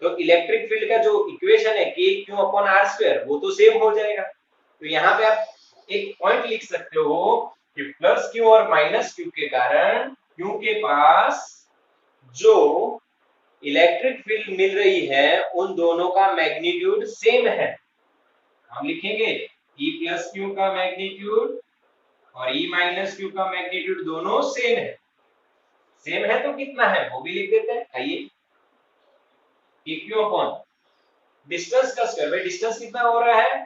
तो इलेक्ट्रिक फील्ड का जो इक्वेशन है के क्यू अपॉन आर स्क्वायर, वो तो सेम हो जाएगा। तो यहाँ पे आप एक पॉइंट लिख सकते हो कि प्लस क्यू और माइनस क्यू के कारण क्यू के पास जो इलेक्ट्रिक फील्ड मिल रही है उन दोनों का मैग्नीट्यूड सेम है। हम लिखेंगे E प्लस क्यू का मैग्नीट्यूड और E माइनस क्यू का मैग्नीट्यूड दोनों सेम है। सेम है तो कितना है वो भी लिख देते हैं। आइए, क्यू अपॉन डिस्टेंस का स्क्वायर, भाई डिस्टेंस कितना हो रहा है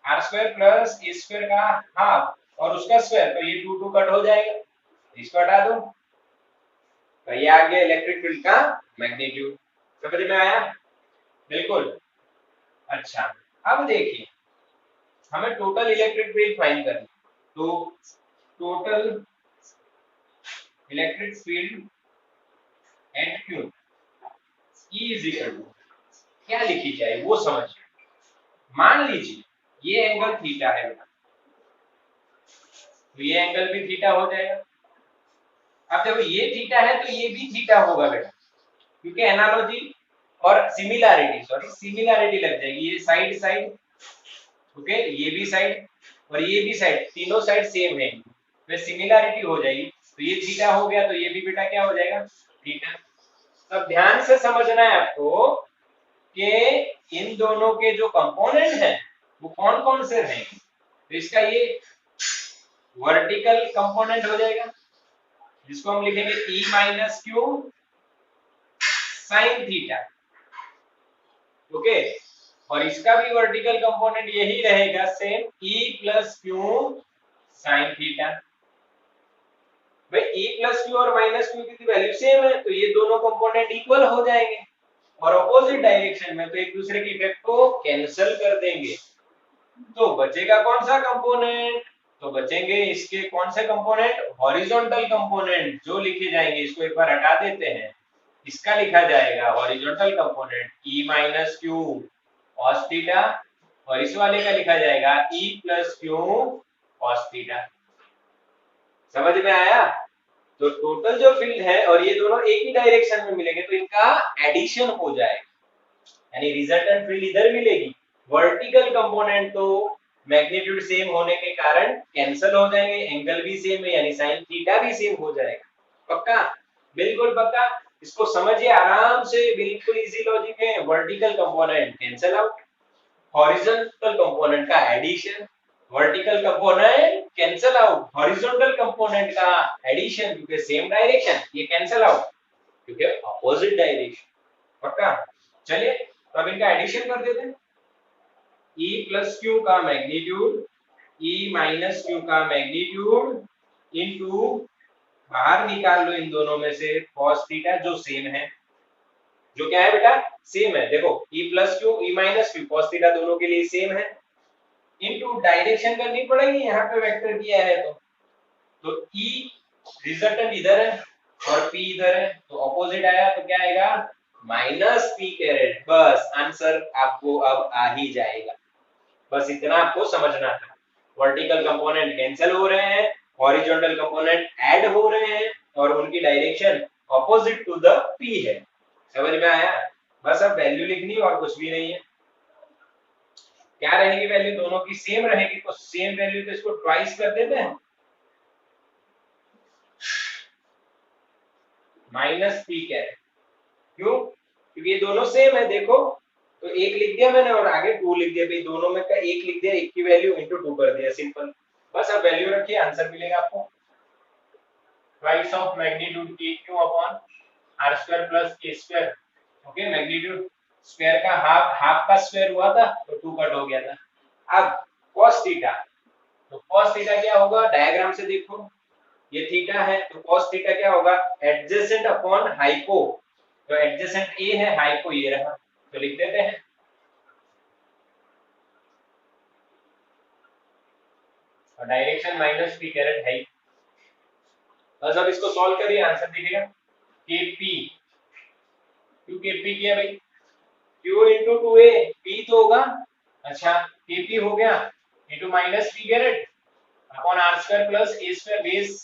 R square plus A square का हाफ और उसका स्क्वायर, तो ये 2 कट हो जाएगा, इसको हटा दो, तो ये आ गया इलेक्ट्रिक फील्ड का मैग्नीट्यूड। समझ में आया? बिल्कुल। अच्छा, अब देखिए हमें टोटल इलेक्ट्रिक फील्ड फाइंड करनी, तो total electric field at Q E is equal to क्या लिखी जाए वो समझिए। मान लीजिए ये एंगल थीटा है बेटा, तो ये एंगल भी थीटा हो जाएगा। अब देखो ये थीटा है तो ये भी थीटा होगा बेटा, क्योंकि एनालॉजी और सिमिलैरिटी लग जाएगी। ये साइड साइड, ओके, ये भी साइड और ये भी साइड, तीनों साइड सेम है, तो सिमिलैरिटी हो जाएगी, तो ये थीटा हो गया, तो ये भी बेटा क्या हो जाएगा थीटा। तब ध्यान से समझना है आपको कि इन दोनों के जो कंपोनेंट हैं वो कौन कौन से रहेंगे। तो इसका ये वर्टिकल कंपोनेंट हो जाएगा, जिसको हम लिखेंगे E minus Q sine theta, okay, और इसका भी वर्टिकल कंपोनेंट यही रहेगा same E plus Q sine theta. भाई E प्लस क्यू और माइनस क्यू की वैल्यू सेम है, तो ये दोनों कंपोनेंट इक्वल हो जाएंगे और अपोजिट डायरेक्शन में तो एक दूसरे की इफेक्ट को कैंसिल कर देंगे। तो बचेगा कौन सा कंपोनेंट, तो बचेंगे इसके कौन से कंपोनेंट, हॉरिजॉन्टल कंपोनेंट जो लिखे जाएंगे। इसको एक बार हटा देते हैं, इसका लिखा जाएगा horizontal component E minus Q cos theta और इस वाले का लिखा जाएगा E plus Q cos theta. समझ में आया? तो टोटल जो फील्ड है और ये दोनों एक ही डायरेक्शन में मिलेंगे तो इनका एडिशन हो जाएगा, यानी रिजल्टेंट फील्ड इधर मिलेगी। वर्टिकल कंपोनेंट तो मैग्नीट्यूड सेम होने के कारण कैंसिल हो जाएंगे, एंगल भी सेम है यानी साइन थीटा भी सेम हो जाएगा। पक्का? बिल्कुल पक्का। इसको समझिए आराम से, बिल्कुल इजी लॉजिक है। Vertical component cancel out, horizontal component का addition, vertical component cancel out, horizontal component का एडिशन, क्योंकि सेम डायरेक्शन, ये कैंसिल आउट क्योंकि अपोजिट डायरेक्शन। पक्का? चलिए तो अब इनका एडिशन कर देते हैं। E प्लस क्यू का मैग्नीट्यूड E माइनस क्यू का मैग्नीट्यूड इनटू, बाहर निकाल लो इन दोनों में से cos थीटा जो सेम है, जो क्या है बेटा सेम है। देखो E plus Q E minus Q cos theta दोनों के लिए सेम है, इनटू डायरेक्शन करनी पड़ेगी, यहाँ पे वेक्टर किया है तो E रिजल्टेंट इधर है और P इधर है, तो ऑपोजिट आया तो क्या आएगा माइनस P कैरेट। बस आंसर आपको अब आ ही जाएगा, बस इतना आपको समझना था। वर्टिकल कंपोनेंट कैंसिल हो रहे हैं, हॉरिजॉन्टल कंपोनेंट ऐड हो रहे हैं और उनकी direction opposite to the P है। समझ में आया? बस अब वैल्यू लिखनी और कुछ भी नहीं है। क्या रहेगी वैल्यू, दोनों की सेम रहेगी, तो सेम वैल्यू तो इसको ट्वाइस कर देते हैं, माइनस P कैरेट। क्यों? क्योंकि ये दोनों सेम है। देखो तो एक लिख दिया मैंने और आगे 2 लिख दिया, भाई दोनों में का एक लिख दिया, एक की वैल्यू इनटू 2 कर दिया, सिंपल। बस अब वैल्यू रखिए, आंसर मिलेगा आपको twice of magnitude Q upon r square plus k square. Okay, magnitude square का हाफ का स्क्वायर हुआ था तो 2 कट हो गया था। अब cos थीटा, तो cos थीटा क्या होगा, डायग्राम से देखो, ये थीटा है तो cos थीटा क्या होगा, एडजेसेंट अपॉन हाइपो, तो एडजेसेंट ए है, हाइपो ये रहा, तो लिख देते हैं और डायरेक्शन माइनस P कैरेट है। बस अब इसको सॉल्व करिए, आंसर दिखेगा Kp, क्यों Kp किया भाई, Q into 2a, P तो होगा, अच्छा Kp हो गया into minus P caret upon r square plus a square, base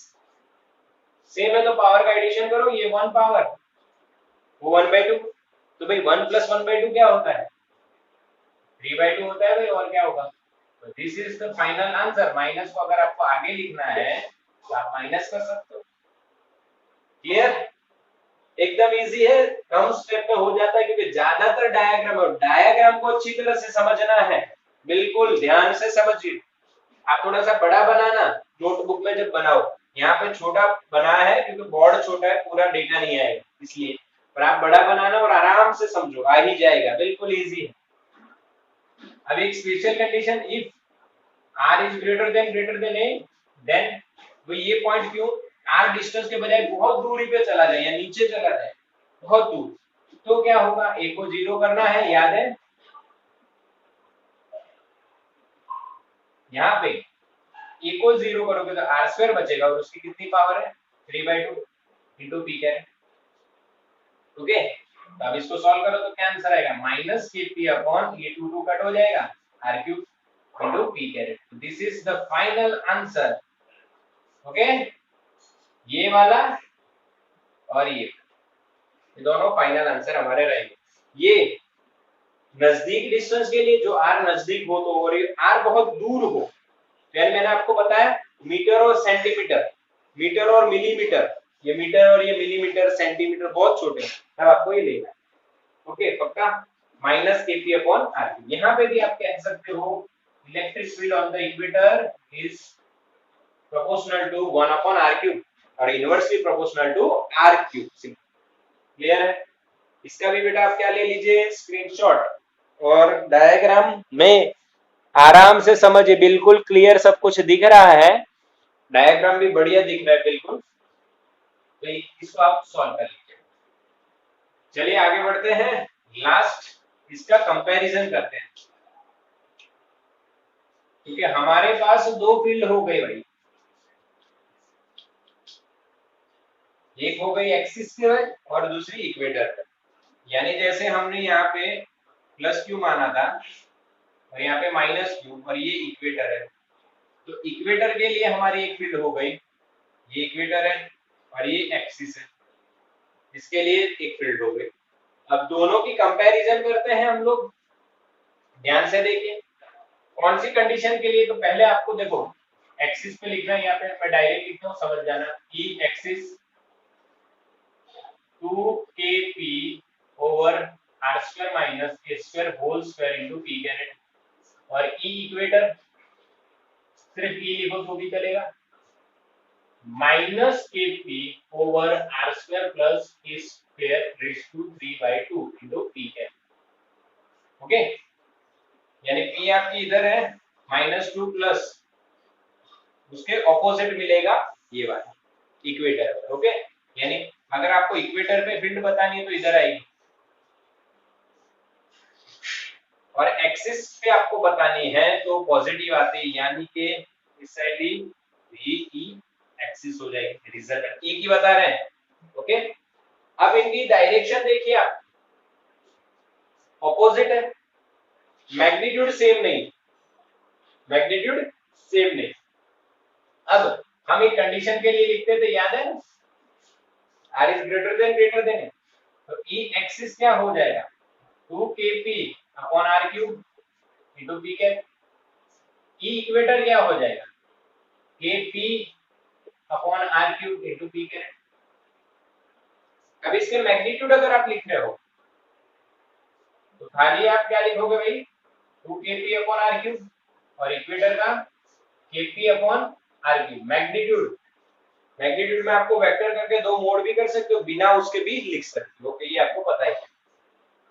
same है तो पावर का एडिशन करो, ये 1 पावर वो 1/2, तो भाई 1 प्लस 1/2 क्या होता है 3/2 होता है भाई, और क्या होगा। तो this is the final answer. Minus को अगर आपको आगे लिखना है तो आप माइनस कर सकते हो। क्लियर? एकदम एकदम इजी है, कम स्टेप में हो जाता है, क्योंकि ज्यादातर डायग्राम को अच्छी तरह से समझना है, बिल्कुल ध्यान से समझिए। आप थोड़ा सा बड़ा बनाना नोटबुक में जब बनाओ, यहाँ पे छोटा बना है क्योंकि बोर्ड छोटा है, पूरा डेटा नहीं आएगा इसलिए, पर आप बड़ा बनाना और आराम से समझो, आ ही जाएगा, बिल्कुल इजी है। अब एक special condition, if r is greater than a, then वो ये पॉइंट क्यों, r डिस्टेंस के बजाय बहुत दूरी पे चला जाए या नीचे चला जाए, बहुत दूर, तो क्या होगा, a को 0 करना है, याद है यहाँ पे a को 0 करोगे तो r² बचेगा, और उसकी कितनी पावर है, 3/2 इंटू पी कैरेट। ओके, तो अब इसको सॉल्व करो तो क्या आंसर आएगा, माइनस kp अपॉन ये 2 कट हो जाएगा, r³ into P caret. This is the final answer. Okay, ये वाला और ये दोनों फाइनल आंसर हमारे रहेंगे। ये नजदीक डिस्टेंस के लिए जो r नजदीक हो तो, और ये r बहुत दूर हो, यानी मैंने आपको बताया मीटर और सेंटीमीटर, मीटर और मिलीमीटर, ये मीटर और ये मिलीमीटर सेंटीमीटर बहुत छोटे हैं, तब आपको ये लेना है। ओके, पक्का, माइनस kp अपॉन r। यहाँ पे भी आप कह सकते हो electric field on the equator is proportional to 1 upon r³ और inversely proportional to r³। Clear है? इसका भी बेटा आप क्या ले लीजिए, स्क्रीनशॉट, और डायग्राम में आराम से समझिए, बिल्कुल क्लियर सब कुछ दिख रहा है, डायग्राम भी बढ़िया दिख रहा है बिल्कुल, तो इसको आप सॉल्व कर लीजिए। चलिए आगे बढ़ते हैं, लास्ट इसका कंपैरिजन करते हैं, क्योंकि हमारे पास दो फील्ड हो गए भाई, एक हो गई एक्सिस पे और दूसरी इक्वेटर पे, यानी जैसे हमने यहाँ पे +q माना था और यहाँ पे -q, और ये इक्वेटर है, तो इक्वेटर के लिए हमारी एक फील्ड हो गई, ये इक्वेटर है और ये एक्सिस है, इसके लिए एक फील्ड हो गई। अब दोनों की कंपैरिजन करते हैं हम लोग, ध्यान से देखिए कौन सी कंडीशन के लिए, तो पहले आपको देखो एक्सिस पे लिखना है, यहाँ पे मैं डायरेक्ट लिखता हूँ, समझ जाना, E axis 2kp over r² minus a² whole square into P caret, और ई इक्वेटर सिर्फ ई लिखो तो भी चलेगा, minus kp over r² plus a² raise to 3/2 into P caret. Okay, यानी p आपकी इधर है -2 प्लस उसके ऑपोजिट मिलेगा ये वाला इक्वेटर। ओके, यानी अगर आपको इक्वेटर पे फील्ड बतानी है तो इधर आएगी, और एक्सिस पे आपको बतानी है तो पॉजिटिव आते हैं, यानी कि इस साइड भी VE एक्सिस हो जाएगी, रिजल्ट एक ही बता रहे हैं। ओके, अब इनकी डायरेक्शन देखिए आप, ऑपोजिट है, मैग्नीट्यूड सेम नहीं, मैग्नीट्यूड सेम नहीं। अब हम एक कंडीशन के लिए लिखते थे, याद है, r इज ग्रेटर देन, तो E एक्सिस क्या हो जाएगा, 2kp upon r³ into P caret. E equator क्या हो जाएगा, kp upon r³ into P caret. अब इसके मैग्नीट्यूड अगर आप लिख रहे हो तो खाली आप क्या लिखोगे भाई, 2kp अपॉन r³ और इक्वेटर का kp upon r³। Magnitude, magnitude में आपको वेक्टर करके दो मोड भी कर सकते हो, बिना उसके भी लिख सकते हो। ओके, ये आपको पता ही है।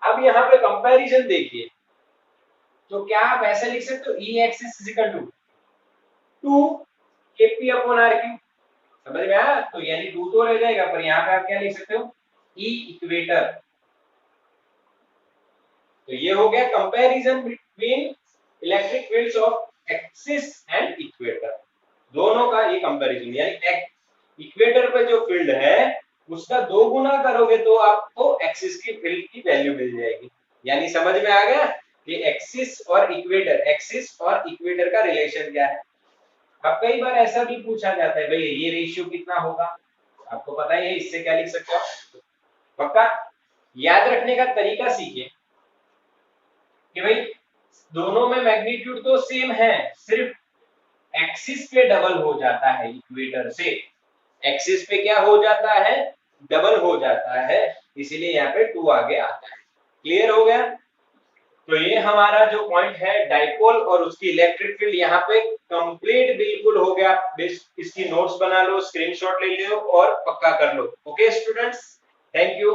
अब यहाँ पे कंपैरिजन देखिए, तो क्या आप ऐसे लिख सकते हो, E axis is equal to 2kp upon r³, समझ में आया, तो यानी 2 तो रह जाएगा, पर यहाँ पे आप क्या लिख सकते हो, E इक्वेटर। तो ये हो गया comparison between electric fields of axis and equator, दोनों का ये कंपैरिजन, यानी इक्वेटर पे जो फील्ड है उसका 2 गुना करोगे तो आपको एक्सिस की फील्ड की वैल्यू मिल जाएगी। यानी समझ में आ गया कि एक्सिस और इक्वेटर का रिलेशन क्या है। अब कई बार ऐसा भी पूछा जाता है, भाई ये रेशियो कितना होगा, आपको पता ही है, इससे क्या लिख सकते हो, पक्का याद रखने का तरीका सीखिए कि भाई दोनों में मैग्नीट्यूड तो सेम है, सिर्फ एक्सिस पे डबल हो जाता है, इक्वेटर से एक्सिस पे क्या हो जाता है, डबल हो जाता है, इसीलिए यहाँ पे 2 आगे आता है। क्लियर हो गया? तो ये हमारा जो पॉइंट है डाइपोल और उसकी इलेक्ट्रिक फील्ड यहाँ पे कंप्लीट बिल्कुल हो गया। इसकी नोट्स बना लो, स्क्रीनशॉट ले लो और पक्का कर लो। Okay students, thank you.